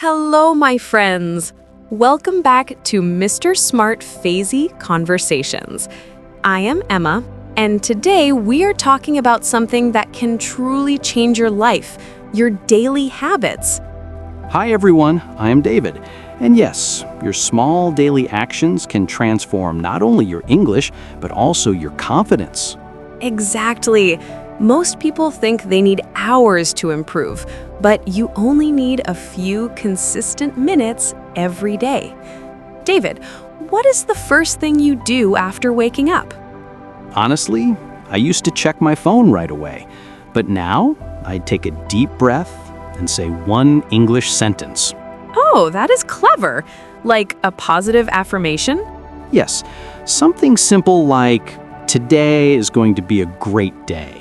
Hello, my friends. Welcome back to MR Smart Faizi Conversations. I am Emma, and today we are talking about something that can truly change your life, your daily habits. Hi everyone, I am David. And yes, your small daily actions can transform not only your English, but also your confidence. Exactly. Most people think they need hours to improve, but you only need a few consistent minutes every day. David, what is the first thing you do after waking up? Honestly, I used to check my phone right away, but now I take a deep breath and say one English sentence. Oh, that is clever. Like a positive affirmation? Yes, something simple like, today is going to be a great day.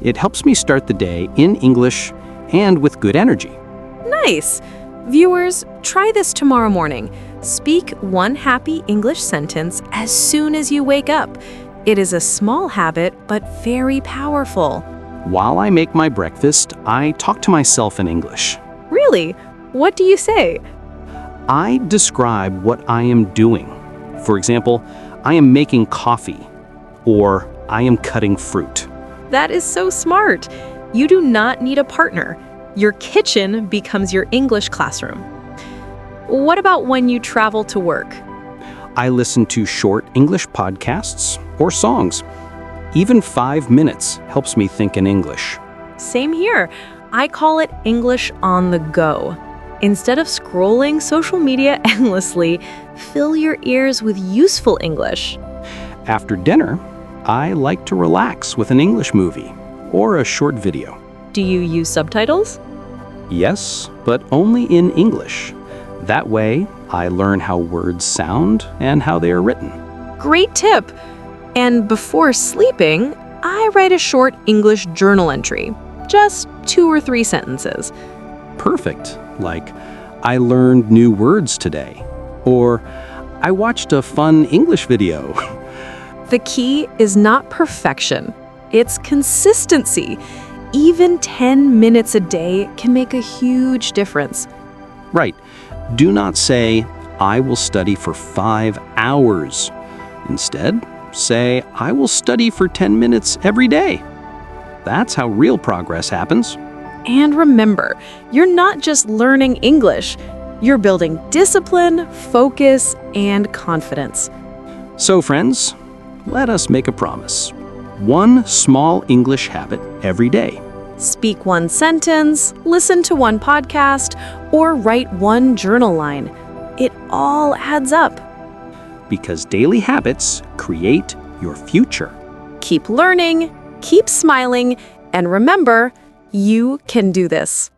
It helps me start the day in English and with good energy. Nice. Viewers, try this tomorrow morning. Speak one happy English sentence as soon as you wake up. It is a small habit, but very powerful. While I make my breakfast, I talk to myself in English. Really? What do you say? I describe what I am doing. For example, I am making coffee, or I am cutting fruit. That is so smart. You do not need a partner. Your kitchen becomes your English classroom. What about when you travel to work? I listen to short English podcasts or songs. Even 5 minutes helps me think in English. Same here. I call it English on the go. Instead of scrolling social media endlessly, fill your ears with useful English. After dinner, I like to relax with an English movie or a short video. Do you use subtitles? Yes, but only in English. That way, I learn how words sound and how they are written. Great tip! And before sleeping, I write a short English journal entry. Just 2 or 3 sentences. Perfect. Like, I learned new words today. Or, I watched a fun English video. The key is not perfection. It's consistency. Even 10 minutes a day can make a huge difference. Right. Do not say, I will study for 5 hours. Instead, say, I will study for 10 minutes every day. That's how real progress happens. And remember, you're not just learning English. You're building discipline, focus, and confidence. So, friends, let us make a promise. One small English habit every day. Speak one sentence, listen to one podcast, or write one journal line. It all adds up. Because daily habits create your future. Keep learning, keep smiling, and remember, you can do this.